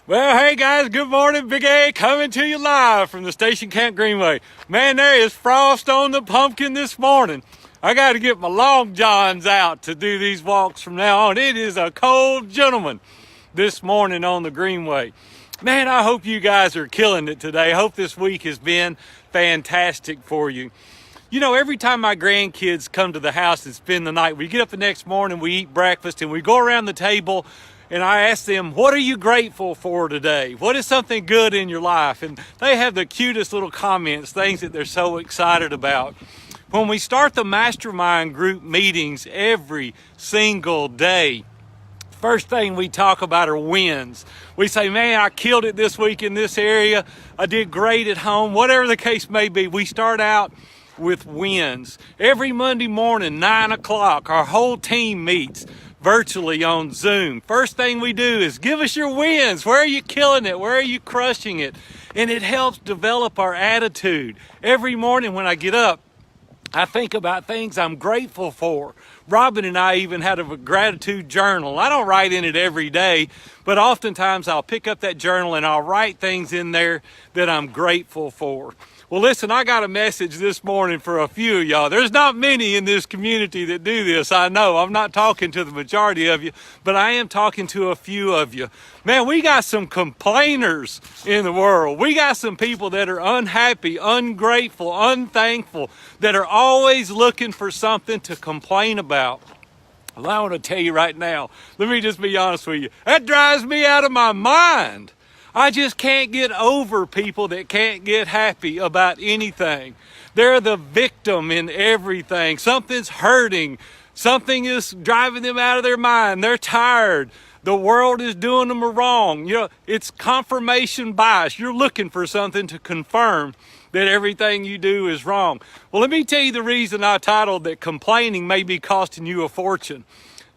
Well, hey guys, good morning. Big A coming to you live from the Station Camp Greenway. Man, there is frost on the pumpkin this morning. I got to get my long johns out to do these walks from now on. It is a cold gentleman this morning on the Greenway. Man, I hope you guys are killing it today. I hope this week has been fantastic for you. You know, every time my grandkids come to the house and spend the night, we get up the next morning, we eat breakfast, and we go around the table and I ask them, what are you grateful for today? What is something good in your life? And they have the cutest little comments, things that they're so excited about. When we start the mastermind group meetings every single day, first thing we talk about are wins. We say, man, I killed it this week in this area. I did great at home. Whatever the case may be, we start out with wins. Every Monday morning, 9 o'clock, our whole team meets virtually on Zoom. First thing we do is give us your wins. Where are you killing it? Where are you crushing it? And it helps develop our attitude. Every morning when I get up, I think about things I'm grateful for. Robin and I even had a gratitude journal. I don't write in it every day, but oftentimes I'll pick up that journal and I'll write things in there that I'm grateful for. Well, listen, I got a message this morning for a few of y'all. There's not many in this community that do this, I know. I'm not talking to the majority of you, but I am talking to a few of you. Man, we got some complainers in the world. We got some people that are unhappy, ungrateful, unthankful, that are always looking for something to complain about. Well, I want to tell you right now, let me just be honest with you. That drives me out of my mind. I just can't get over people that can't get happy about anything. They're the victim in everything. Something's hurting. Something is driving them out of their mind. They're tired. The world is doing them wrong. You know, it's confirmation bias. You're looking for something to confirm that everything you do is wrong. Well, let me tell you the reason I titled that complaining may be costing you a fortune.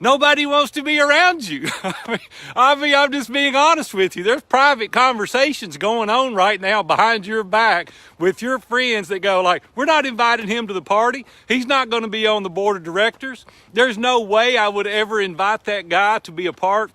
Nobody wants to be around you. I'm just being honest with you. There's private conversations going on right now behind your back with your friends that go like, we're not inviting him to the party. He's not going to be on the board of directors. There's no way I would ever invite that guy to be a part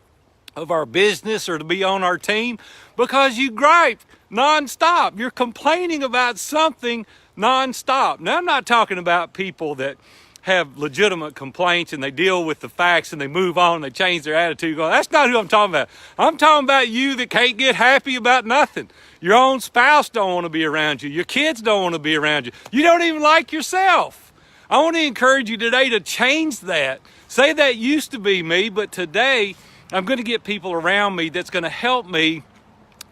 of our business or to be on our team, because you gripe nonstop. You're complaining about something nonstop. Now, I'm not talking about people that have legitimate complaints and they deal with the facts and they move on and they change their attitude. That's not who I'm talking about. I'm talking about you that can't get happy about nothing. Your own spouse don't want to be around you. Your kids don't want to be around you. You don't even like yourself. I want to encourage you today to change that. Say that used to be me, but today I'm going to get people around me that's going to help me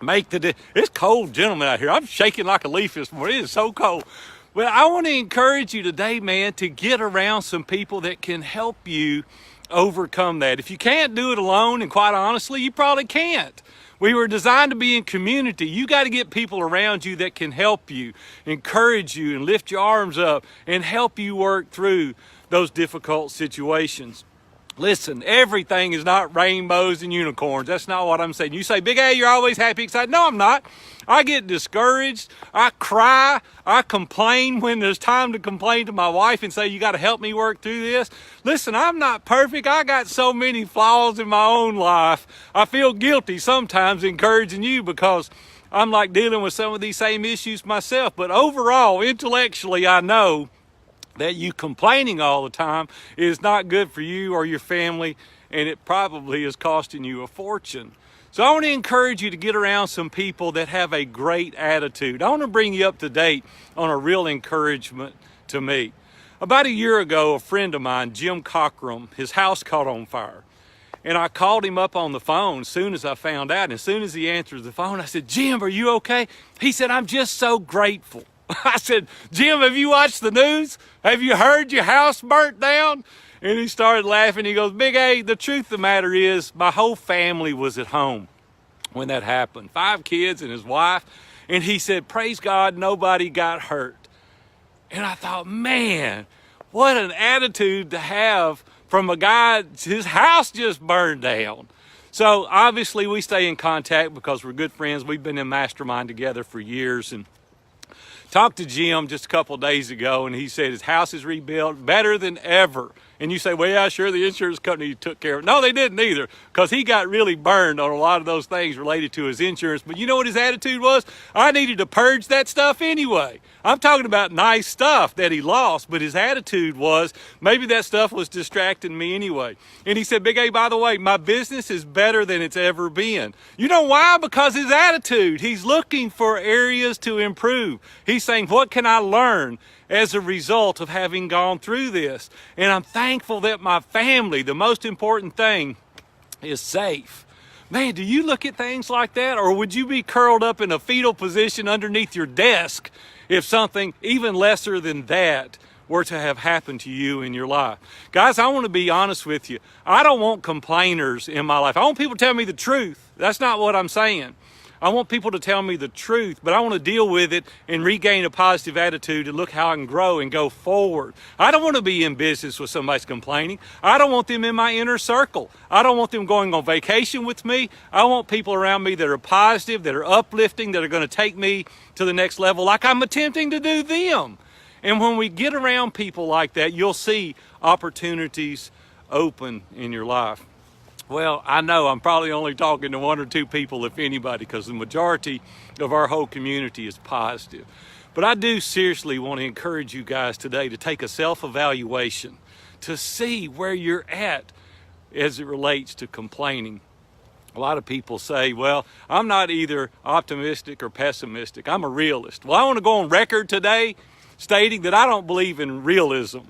make it's cold, gentlemen, out here. I'm shaking like a leaf this morning. It is so cold. Well, I want to encourage you today, man, to get around some people that can help you overcome that. If you can't do it alone, and quite honestly, you probably can't. We were designed to be in community. You got to get people around you that can help you, encourage you, and lift your arms up and help you work through those difficult situations. Listen, everything is not rainbows and unicorns. That's not what I'm saying. You say, Big A, you're always happy, excited. No, I'm not. I get discouraged. I cry. I complain when there's time to complain to my wife and say, you got to help me work through this. Listen, I'm not perfect. I got so many flaws in my own life. I feel guilty sometimes encouraging you because I'm like dealing with some of these same issues myself. But overall, intellectually, I know that you complaining all the time is not good for you or your family, and it probably is costing you a fortune. So I want to encourage you to get around some people that have a great attitude. I want to bring you up to date on a real encouragement to me. About a year ago, a friend of mine, Jim Cockrum, his house caught on fire. And I called him up on the phone as soon as I found out. And as soon as he answered the phone, I said, Jim, are you okay? He said, I'm just so grateful. I said, Jim, have you watched the news? Have you heard your house burnt down? And he started laughing. He goes, Big A, the truth of the matter is my whole family was at home when that happened. 5 kids and his wife. And he said, praise God, nobody got hurt. And I thought, man, what an attitude to have from a guy, his house just burned down. So obviously we stay in contact because we're good friends. We've been in mastermind together for years. And talked to Jim just a couple days ago, and he said his house is rebuilt better than ever. And you say, well, yeah, sure, the insurance company took care of it. No, they didn't either, because he got really burned on a lot of those things related to his insurance. But you know what his attitude was? I needed to purge that stuff anyway. I'm talking about nice stuff that he lost, but his attitude was maybe that stuff was distracting me anyway. And he said, Big A, by the way, my business is better than it's ever been. You know why? Because his attitude. He's looking for areas to improve. He's saying, what can I learn as a result of having gone through this? And I'm thankful that my family, the most important thing, is safe. Man, do you look at things like that? Or would you be curled up in a fetal position underneath your desk if something even lesser than that were to have happened to you in your life? Guys, I want to be honest with you. I don't want complainers in my life. I want people to tell me the truth. That's not what I'm saying. I want people to tell me the truth, but I want to deal with it and regain a positive attitude and look how I can grow and go forward. I don't want to be in business with somebody's complaining. I don't want them in my inner circle. I don't want them going on vacation with me. I want people around me that are positive, that are uplifting, that are going to take me to the next level like I'm attempting to do them. And when we get around people like that, you'll see opportunities open in your life. Well, I know I'm probably only talking to one or two people, if anybody, because the majority of our whole community is positive. But I do seriously want to encourage you guys today to take a self-evaluation to see where you're at as it relates to complaining. A lot of people say, well, I'm not either optimistic or pessimistic. I'm a realist. Well, I want to go on record today stating that I don't believe in realism.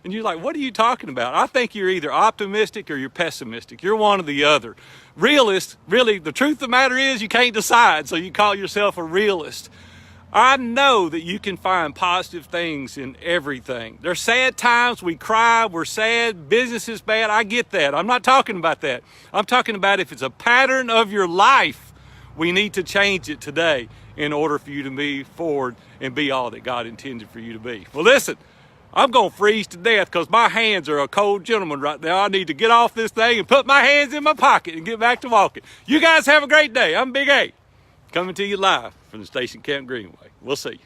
And you're like, what are you talking about? I think you're either optimistic or you're pessimistic. You're one or the other. Realist, really, the truth of the matter is you can't decide, so you call yourself a realist. I know that you can find positive things in everything. There's sad times, we cry, we're sad, business is bad. I get that. I'm not talking about that. I'm talking about if it's a pattern of your life, we need to change it today in order for you to move forward and be all that God intended for you to be. Well, listen. I'm going to freeze to death because my hands are a cold gentleman right now. I need to get off this thing and put my hands in my pocket and get back to walking. You guys have a great day. I'm Big A, coming to you live from the Station Camp Greenway. We'll see you.